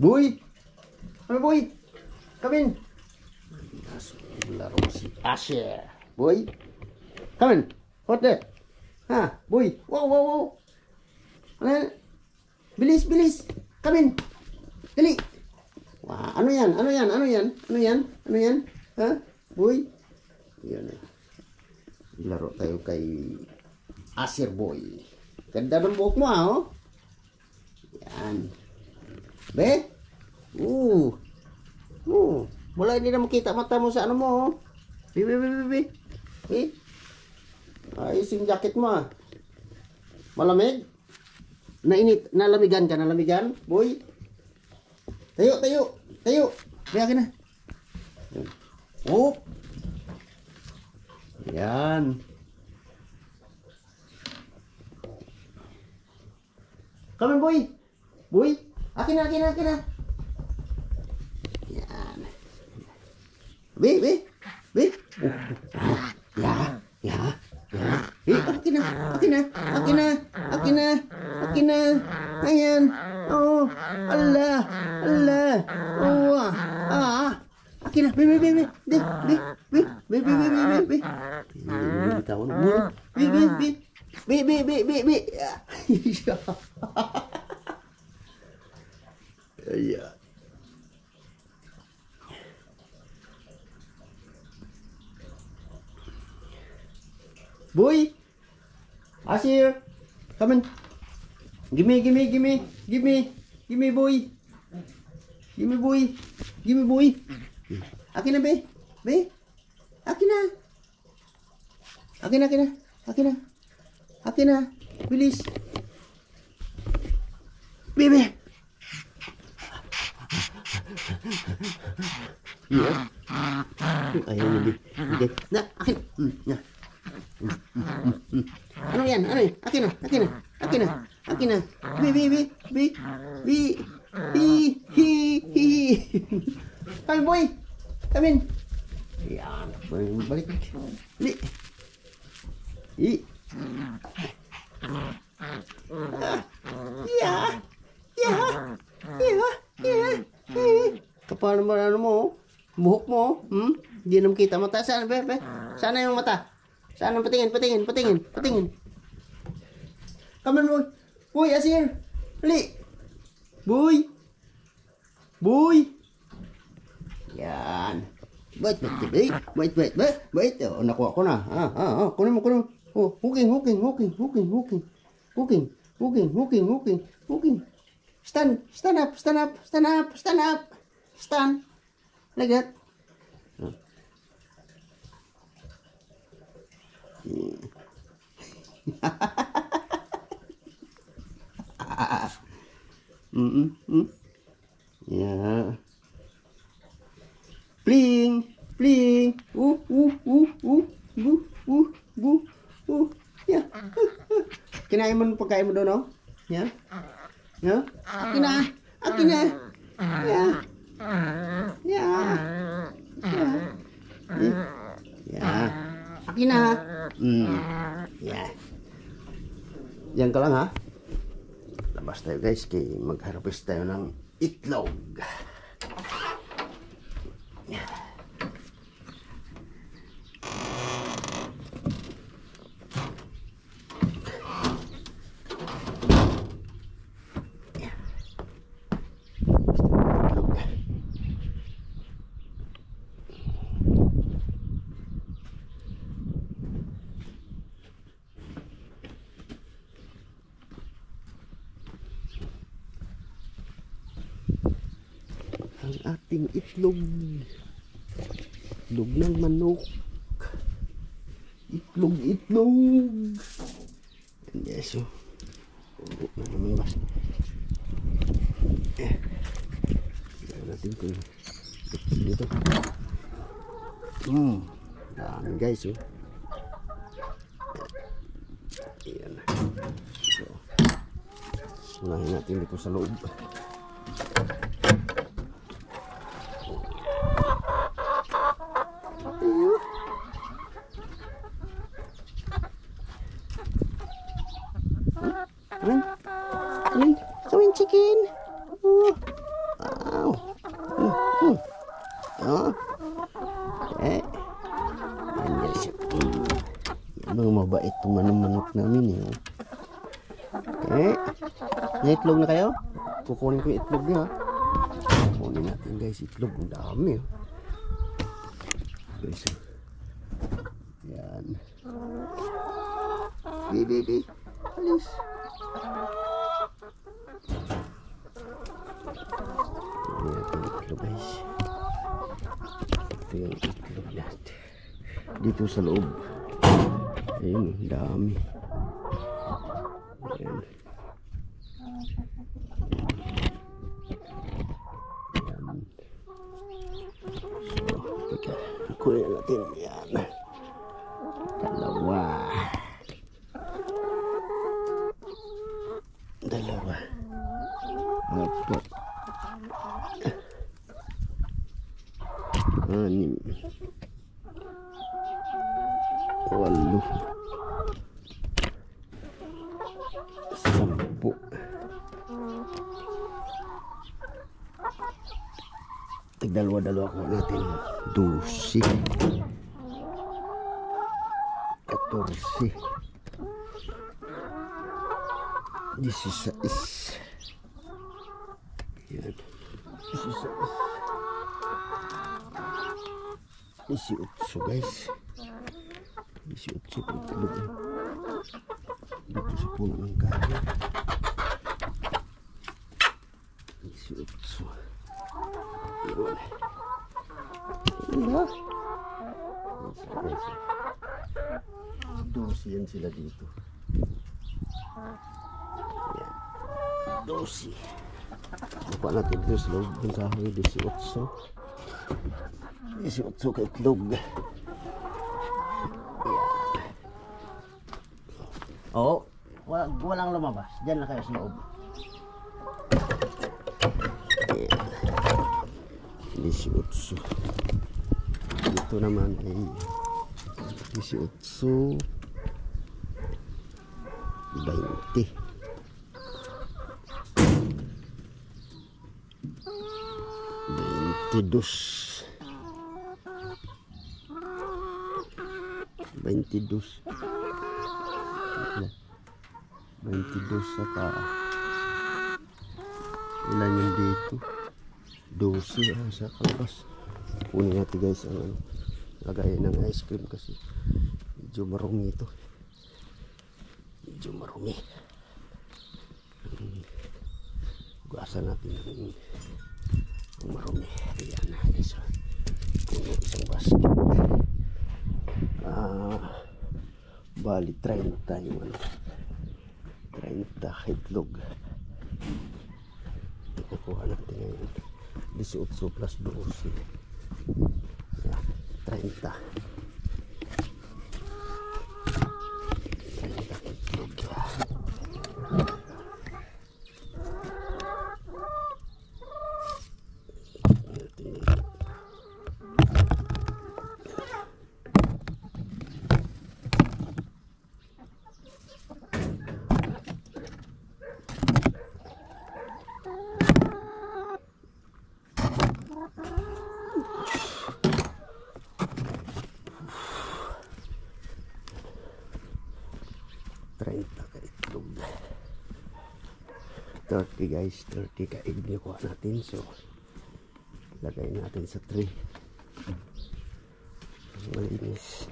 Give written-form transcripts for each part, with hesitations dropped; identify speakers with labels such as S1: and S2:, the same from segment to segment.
S1: Boy! Ano boy? Come in! Laro si Asher. Boy! Come in! What that? Ha? Boy! Wow, wow, wow! Ano? Bilis, bilis! Come in! Dali! Wah, ano yan? Ano yan? Ano yan? Ano yan? Ano yan? Ha? Boy? Yan eh. Laro tayo kay Asher boy. Ganda ng buhok mo ha, oh. Yan. Be? Wala, hindi na makita mata mo sa ano mo, oh. Be. Ayos yung jacket mo, ah. Malamig? Nainit, nalamigan ka, nalamigan, boy. Tayo. Be, akin na. Oh. Yan. Come on, boy. Boy, akin na. Yan. Be. Ya. Akin na. Ayan. Oh, Allah. Oh, akin na. Be. Tahu na. Be. Iya. Boy, Asir, come on. Give me, boy. Give me, boy. Akin na, be. Akin na. Bilis. Be. Iya. Ayaw hindi. Na, akin. Na. Ano yan? Akin na. Be. Come boy. Come in. Yan. Balik. Li. Yeah. Kapal naman ano mo, buhok mo, hindi naman kita mata. Saan, be? Sana yung mata. Saan ang patingin. Come on, boy. Boy, Asir. Li. Boy. Yan. Wait. Oh, nakuha ko na. Kunin mo. Oh, hooking. Stand up. Stand. Like that. Yeah. Bling. Yeah. Kinain mo pagkain mo doon, no? Yeah. Akin na. Yeah. Akin na. Yeah. Yan ka lang, ha? Labas tayo, guys, kay magharapis tayo ng itlog. Ang ating itlog ng manok, itlog. Yes, so naman ba natin kung dito dami, guys, oh. Ayan. So, unahin natin dito sa loob. Come in, chicken. Wow. Oh. Eh. Yan guys. Yan ang mabait itong manok namin eh. Eh. May itlog na kayo? Kukunin ko yung itlog niya. Kukunin natin guys itlog. Ang dami oh. Guys. Yan. Baby. Alis. Guys, ito yung itlog natin dito sa loob. Ayun, dami. Ayan. Ayan. So, teka, kunin natin yan. Dalawa. Apat. 6 8 10 Tigdalawa-dalawa ko natin 12 14 16 yan 18 guys 18 po itlog dito sa puno ng kahoy 18 yun wala 12 yan sila dito yan 12 lupa natin dito sa loob ng kahoy 18 ka itlog. Yan. Oo. Walang lumabas. Diyan lang kayo sa loob. Yan. 18. Dito naman ay 18. 20. 22. 22 saka ilan yung dito 12 sa kalabas. Kunin natin guys ang lagayan ng ice cream kasi medyo marumi ito, medyo marumi. Guasan natin ang marumi. Ayan na guys, puno isang basket. Bali 30 yung 30 itlog kukuha natin ngayon 18 plus 12 yeah, 30 itlog ka itlog 30 guys, 30 ka egg kuha natin. So lagay natin sa tray malinis.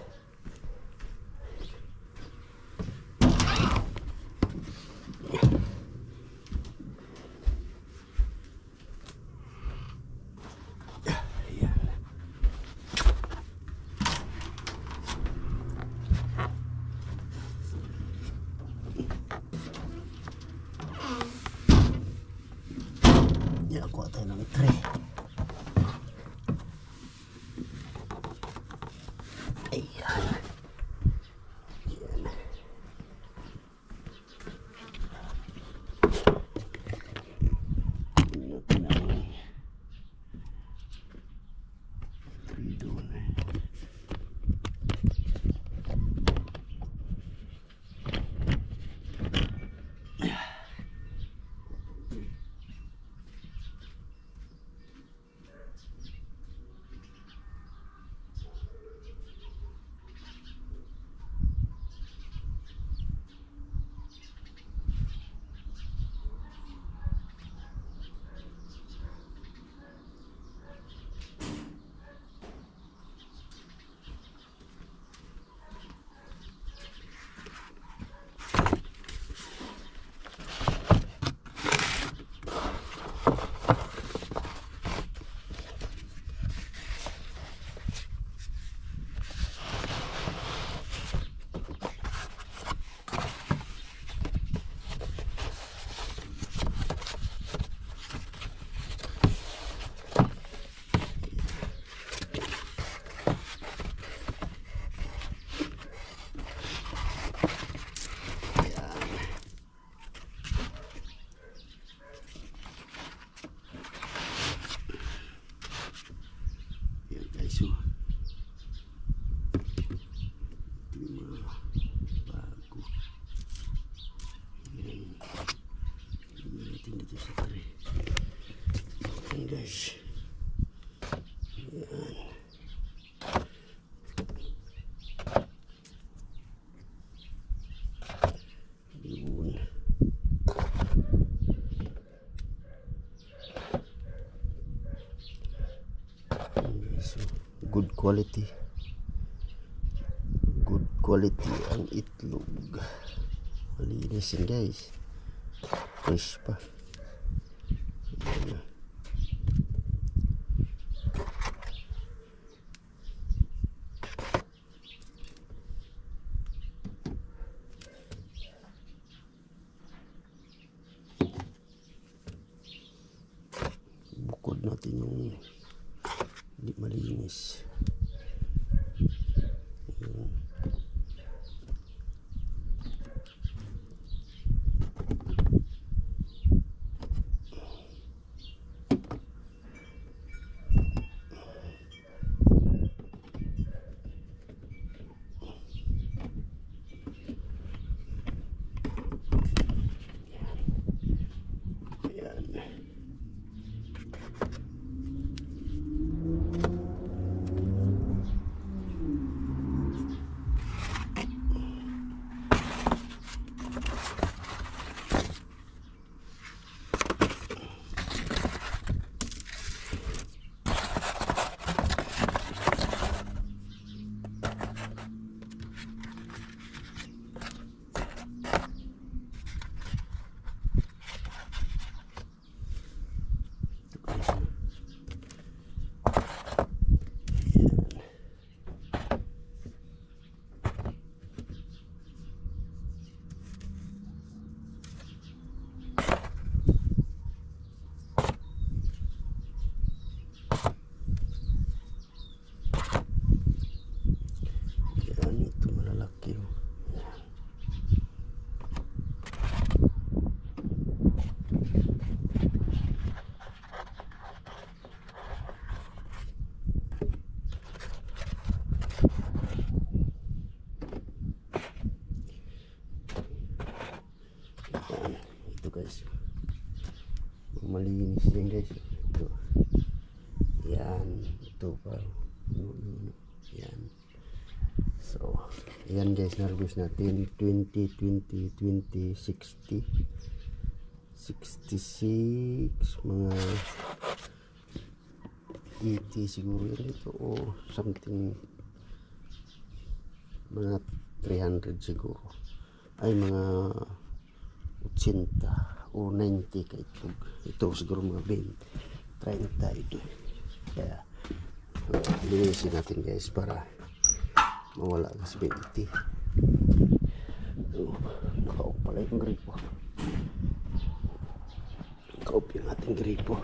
S1: Kuha tayo ng tray. Ayan. Ayan. Natin ang tray doon guys. Yan. Yun. So, good quality. Good quality ang itlog. Malinis yun guys. Fresh pa. Yan. Bukod natin yung hindi malinis. Yan. Ito guys, malinis din guys. Ito, yan, ito pa, yan. So, yan guys, nargus natin 20, 20, 20, 60, 66, mga 80 siguro yan dito, o something, mga 300 siguro, ay mga 80 o 90 kay ito siguro mga 20, 30 ito. Kaya linisin natin guys para mawala ka sa 20. Naka-off pala yung gripo. Naka-off yung ating gripo.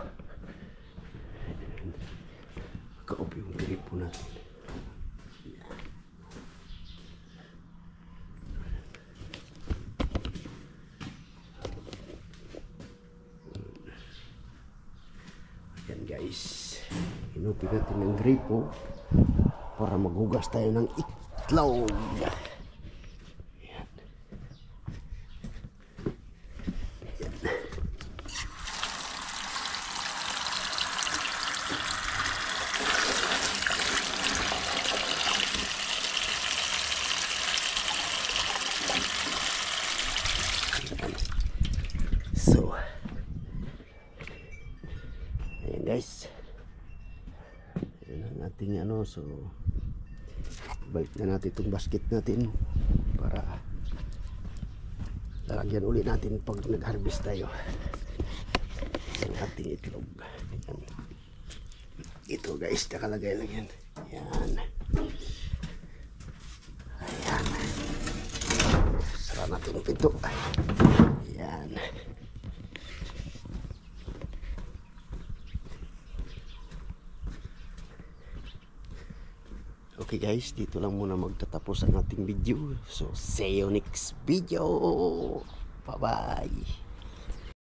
S1: Naka-off yung gripo natin. Yan guys, hinupin natin ng gripo para maghugas tayo ng itlog. Yan. Yan. So, ayan guys, ayan ang ating ano. So balik na natin itong basket natin para lalagyan ulit natin pag nag-harvest tayo ang ating itlog. Ayan. Ito guys, nakalagay lang yan. Ayan. Ayan. Sara natin ang pinto. Ayan. Okay guys, dito lang muna magtatapos ang ating video. So, see you next video. Bye-bye.